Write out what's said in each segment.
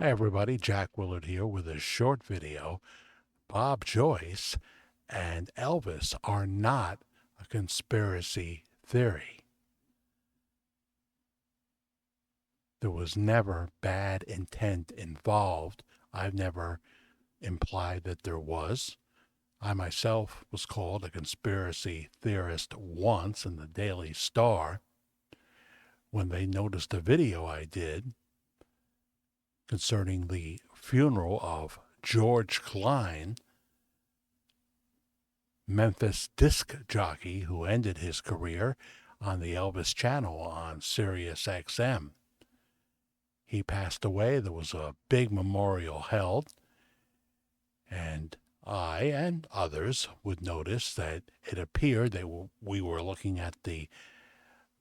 Hi everybody, Jack Willard here with a short video. Bob Joyce and Elvis are not a conspiracy theory. There was never bad intent involved. I've never implied that there was. I myself was called a conspiracy theorist once in the Daily Star when they noticed a video I did concerning the funeral of George Klein, Memphis disc jockey who ended his career on the Elvis channel on Sirius XM. He passed away. There was a big memorial held, and I and others would notice that it appeared that we were looking at the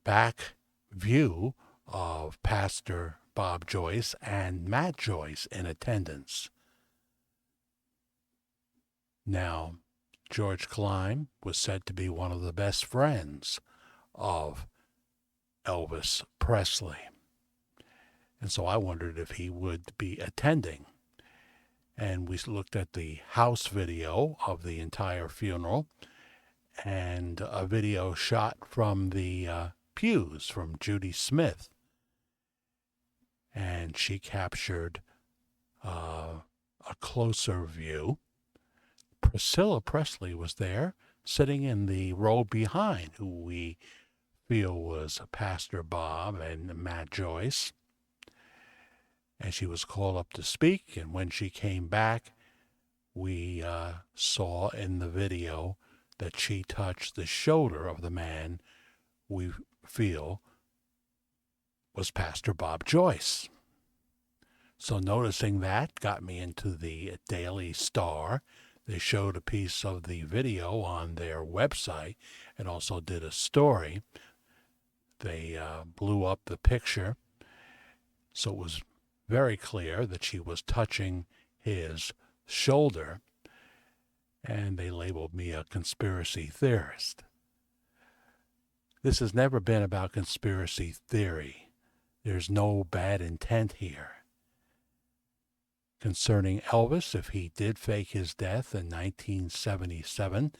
back view of Pastor Bob Joyce and Matt Joyce in attendance. Now, George Klein was said to be one of the best friends of Elvis Presley. And so I wondered if he would be attending. And we looked at the house video of the entire funeral and a video shot from the pews from Judy Smith. And she captured a closer view. Priscilla Presley was there, sitting in the row behind, who we feel was Pastor Bob and Matt Joyce. And she was called up to speak, and when she came back, we saw in the video that she touched the shoulder of the man we feel was Pastor Bob Joyce. So noticing that got me into the Daily Star. They showed a piece of the video on their website and also did a story. They blew up the picture, so it was very clear that she was touching his shoulder, and they labeled me a conspiracy theorist. This has never been about conspiracy theory. There's no bad intent here. Concerning Elvis, if he did fake his death in 1977,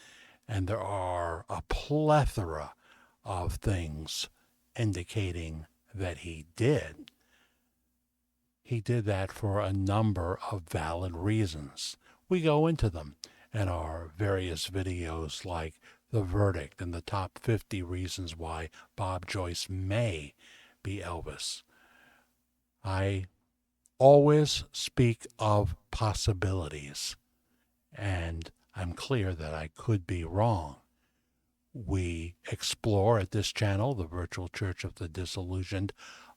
and there are a plethora of things indicating that he did that for a number of valid reasons. We go into them in our various videos like The Verdict and the top 50 reasons why Bob Joyce may be Elvis. I always speak of possibilities, and I'm clear that I could be wrong. We explore at this channel, the Virtual Church of the Disillusioned,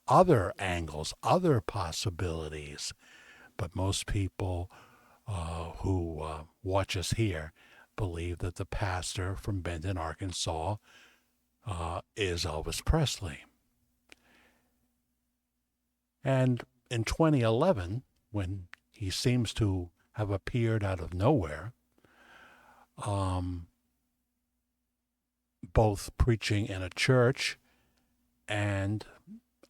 other angles, other possibilities. But most people who watch us here believe that the pastor from Benton, Arkansas, is Elvis Presley. And in 2011, when he seems to have appeared out of nowhere, both preaching in a church and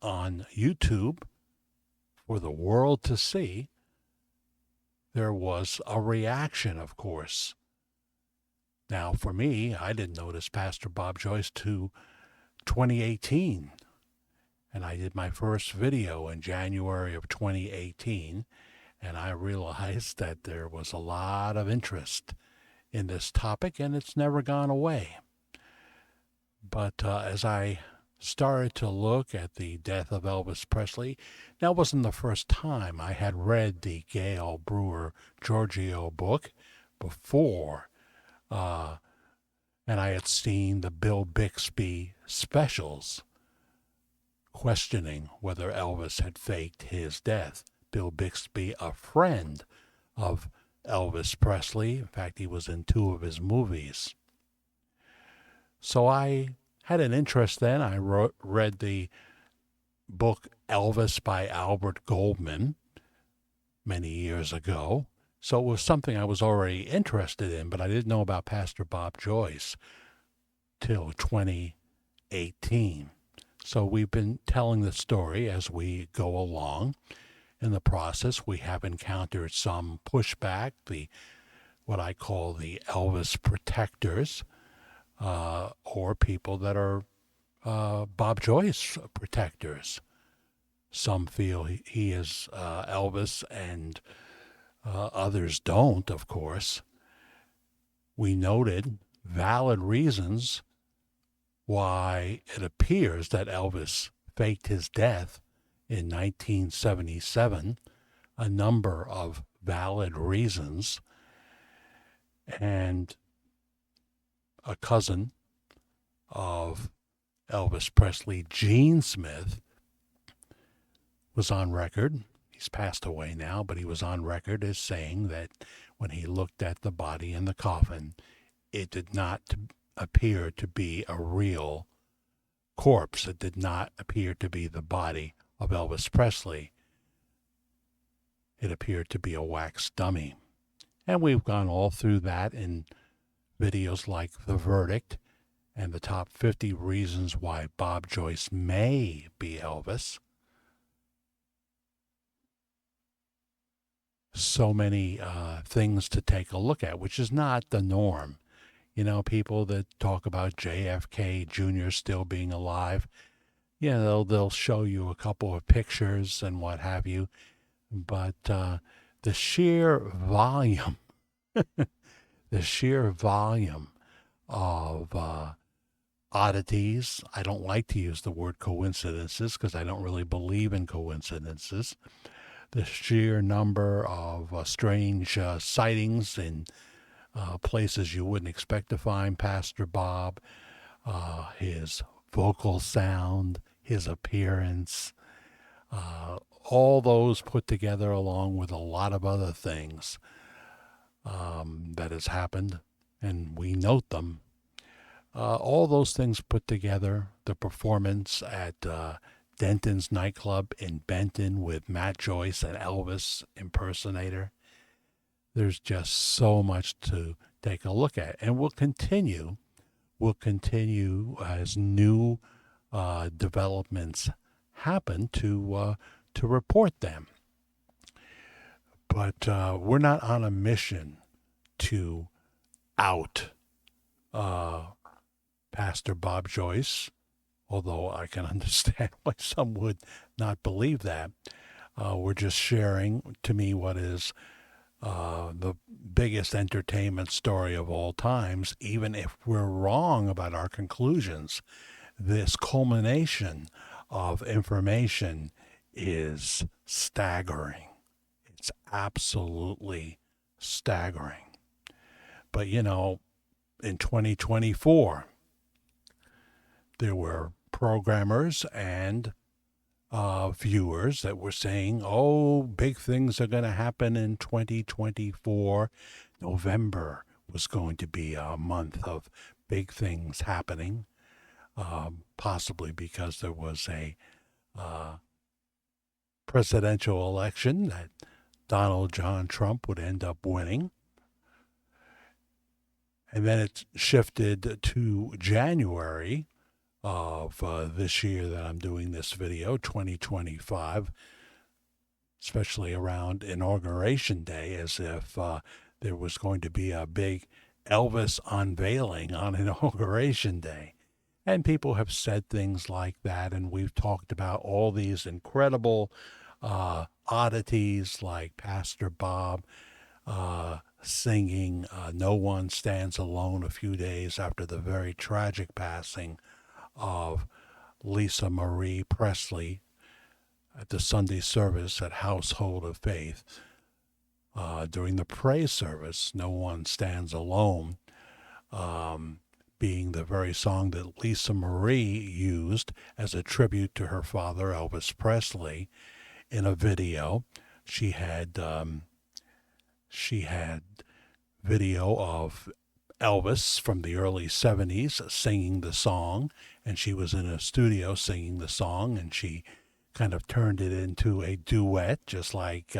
on YouTube for the world to see, there was a reaction, of course. Now, for me, I didn't notice Pastor Bob Joyce to 2018. And I did my first video in January of 2018, and I realized that there was a lot of interest in this topic, and it's never gone away. But as I started to look at the death of Elvis Presley, that wasn't the first time I had read the Gail Brewer Giorgio book before, and I had seen the Bill Bixby specials questioning whether Elvis had faked his death. Bill Bixby, a friend of Elvis Presley. In fact, he was in 2 of his movies. So I had an interest then. I read the book Elvis by Albert Goldman many years ago. So it was something I was already interested in, but I didn't know about Pastor Bob Joyce till 2018. So we've been telling the story as we go along. In the process, we have encountered some pushback, the what I call the Elvis protectors, or people that are Bob Joyce protectors. Some feel he is Elvis, and others don't, of course. We noted valid reasons why it appears that Elvis faked his death in 1977, a number of valid reasons. And a cousin of Elvis Presley, Gene Smith, was on record. He's passed away now, but he was on record as saying that when he looked at the body in the coffin, it did not appear to be a real corpse. It did not appear to be the body of Elvis Presley. It appeared to be a wax dummy. And we've gone all through that in videos like The Verdict and the top 50 reasons why Bob Joyce may be Elvis. So many things to take a look at, which is not the norm. You know, people that talk about JFK Jr. still being alive, you know, they'll show you a couple of pictures and what have you. But the sheer volume, the sheer volume of oddities, I don't like to use the word coincidences because I don't really believe in coincidences. The sheer number of strange sightings in places you wouldn't expect to find Pastor Bob, his vocal sound, his appearance, all those put together along with a lot of other things that has happened, and we note them. All those things put together, the performance at Denton's nightclub in Benton with Matt Joyce, an Elvis impersonator. There's just so much to take a look at, and we'll continue as new developments happen to report them. But we're not on a mission to out Pastor Bob Joyce, although I can understand why some would not believe that. We're just sharing, to me, what is the biggest entertainment story of all times. Even if we're wrong about our conclusions, this culmination of information is staggering. It's absolutely staggering. But, you know, in 2024, there were programmers and viewers that were saying, oh, big things are going to happen in 2024. November was going to be a month of big things happening, possibly because there was a presidential election that Donald John Trump would end up winning. And then it shifted to January of this year that I'm doing this video, 2025, especially around Inauguration Day, as if there was going to be a big Elvis unveiling on Inauguration Day. And people have said things like that, and we've talked about all these incredible oddities like Pastor Bob singing No One Stands Alone a few days after the very tragic passing of Lisa Marie Presley at the Sunday service at Household of Faith. During the praise service, No One Stands Alone, being the very song that Lisa Marie used as a tribute to her father, Elvis Presley, in a video. She had video of Elvis from the early 70s singing the song, and she was in a studio singing the song, and she kind of turned it into a duet, just like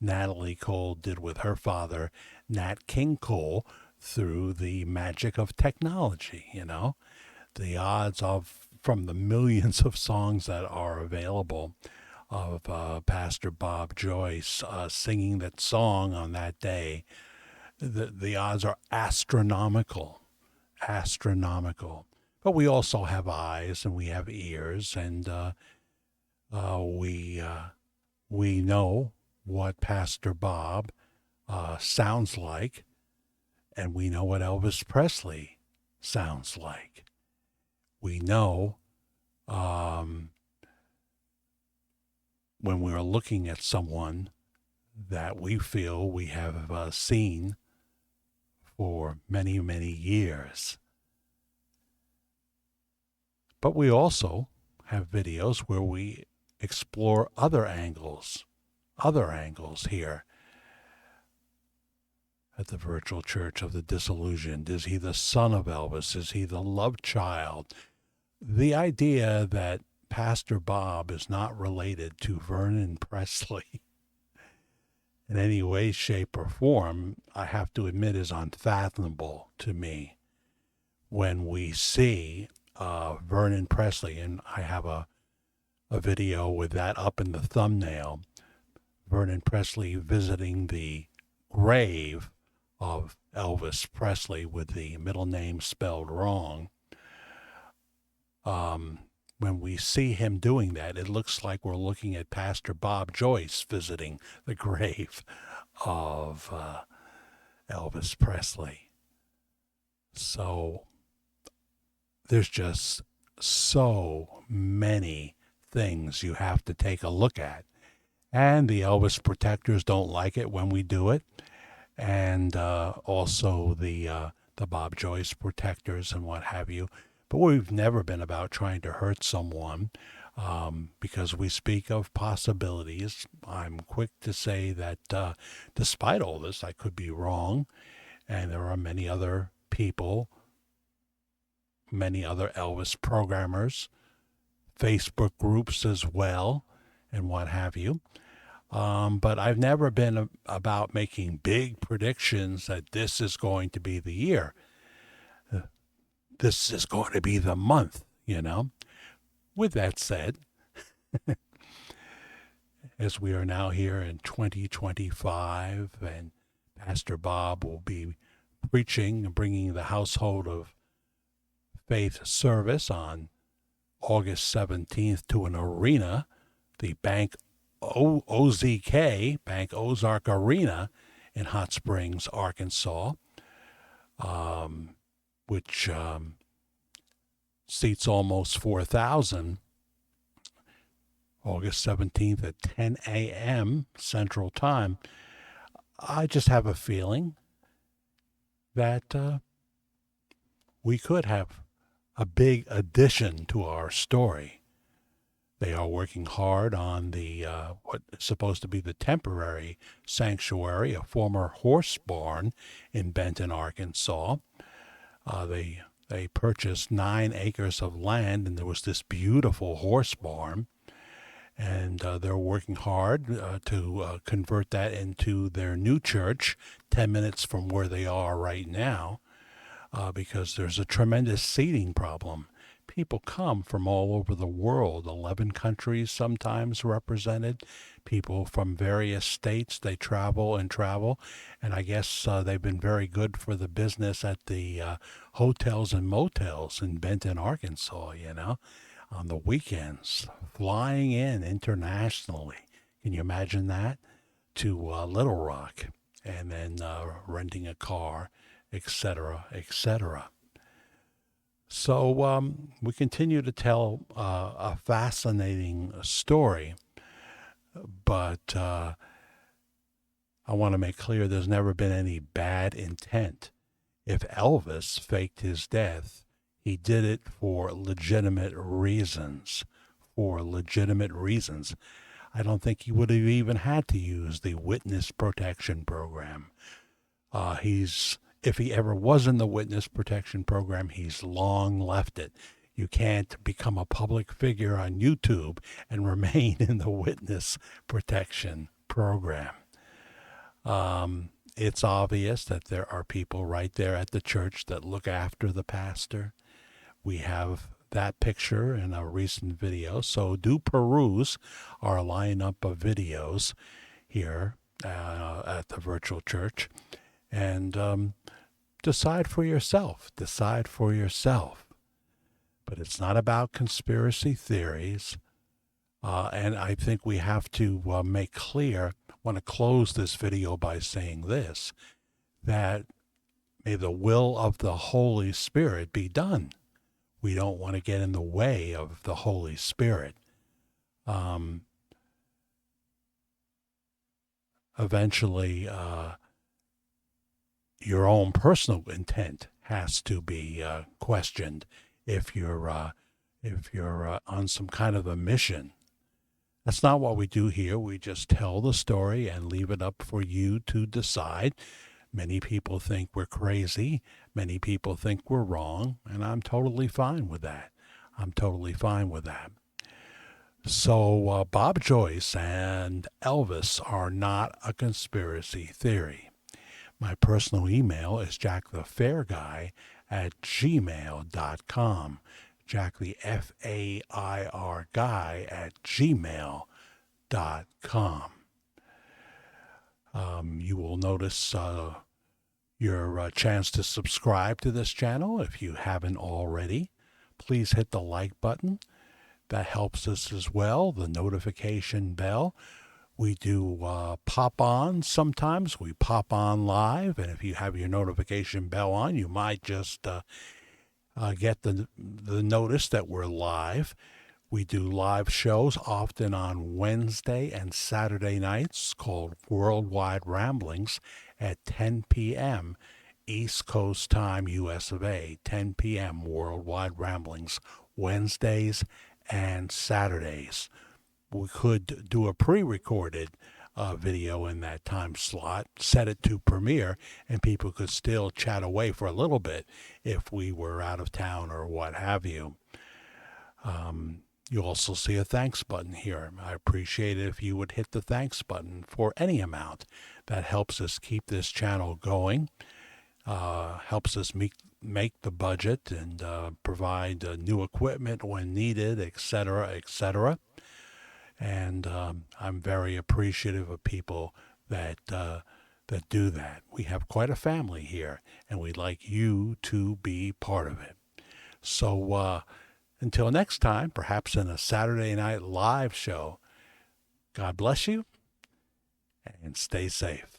Natalie Cole did with her father, Nat King Cole, through the magic of technology. You know, the odds of, from the millions of songs that are available, of Pastor Bob Joyce singing that song on that day, the odds are astronomical, astronomical. But we also have eyes and we have ears, and uh, we uh, we know what Pastor Bob sounds like, and we know what Elvis Presley sounds like. We know um, when we're looking at someone that we feel we have seen for many, many years. But we also have videos where we explore other angles here at the Virtual Church of the Disillusioned. Is he the son of Elvis? Is he the love child? The idea that Pastor Bob is not related to Vernon Presley in any way, shape, or form, I have to admit, is unfathomable to me. When we see Vernon Presley, and I have a video with that up in the thumbnail, Vernon Presley visiting the grave of Elvis Presley with the middle name spelled wrong. When we see him doing that, it looks like we're looking at Pastor Bob Joyce visiting the grave of Elvis Presley. So there's just so many things you have to take a look at. And the Elvis protectors don't like it when we do it. And also the Bob Joyce protectors and what have you. But we've never been about trying to hurt someone because we speak of possibilities. I'm quick to say that despite all this, I could be wrong. And there are many other people, many other Elvis programmers, Facebook groups as well, and what have you. But I've never been about making big predictions that this is going to be the year. This is going to be the month, you know. With that said, as we are now here in 2025, and Pastor Bob will be preaching and bringing the Household of Faith service on August 17th to an arena, the Bank OZK, Bank Ozark Arena in Hot Springs, Arkansas, which seats almost 4,000, August 17th at 10 a.m. Central Time. I just have a feeling that we could have a big addition to our story. They are working hard on the what is supposed to be the temporary sanctuary, a former horse barn in Benton, Arkansas. They purchased 9 acres of land, and there was this beautiful horse barn. And they're working hard to convert that into their new church, 10 minutes from where they are right now, because there's a tremendous seating problem. People come from all over the world, 11 countries sometimes represented, people from various states. They travel, and I guess they've been very good for the business at the hotels and motels in Benton, Arkansas, you know, on the weekends, flying in internationally. Can you imagine that? To Little Rock, and then renting a car, etc., etc. So we continue to tell a fascinating story, but I want to make clear there's never been any bad intent. If Elvis faked his death, he did it for legitimate reasons. For legitimate reasons. I don't think he would have even had to use the witness protection program. If he ever was in the witness protection program, he's long left it. You can't become a public figure on YouTube and remain in the witness protection program. It's obvious that there are people right there at the church that look after the pastor. We have that picture in a recent video. So do peruse our lineup of videos here at the virtual church, and decide for yourself. Decide for yourself. But it's not about conspiracy theories. And I think we have to make clear, I want to close this video by saying this, that may the will of the Holy Spirit be done. We don't want to get in the way of the Holy Spirit. Eventually, your own personal intent has to be questioned if you're on some kind of a mission. That's not what we do here. We just tell the story and leave it up for you to decide. Many people think we're crazy. Many people think we're wrong, and I'm totally fine with that. I'm totally fine with that. So Bob Joyce and Elvis are not a conspiracy theory. My personal email is jackthefairguy@gmail.com. Jack the F-A-I-R guy @gmail.com. You will notice your chance to subscribe to this channel if you haven't already. Please hit the like button. That helps us as well. The notification bell. We do pop on sometimes. We pop on live, and if you have your notification bell on, you might just get the notice that we're live. We do live shows often on Wednesday and Saturday nights called Worldwide Ramblings at 10 p.m. East Coast time, US of A. 10 p.m. Worldwide Ramblings, Wednesdays and Saturdays. We could do a pre-recorded video in that time slot, set it to premiere, and people could still chat away for a little bit if we were out of town or what have you. You also see a thanks button here. I appreciate it if you would hit the thanks button for any amount. That helps us keep this channel going, helps us make the budget and provide new equipment when needed, etc., etc. And I'm very appreciative of people that do that. We have quite a family here, and we'd like you to be part of it. So until next time, perhaps in a Saturday night live show, God bless you and stay safe.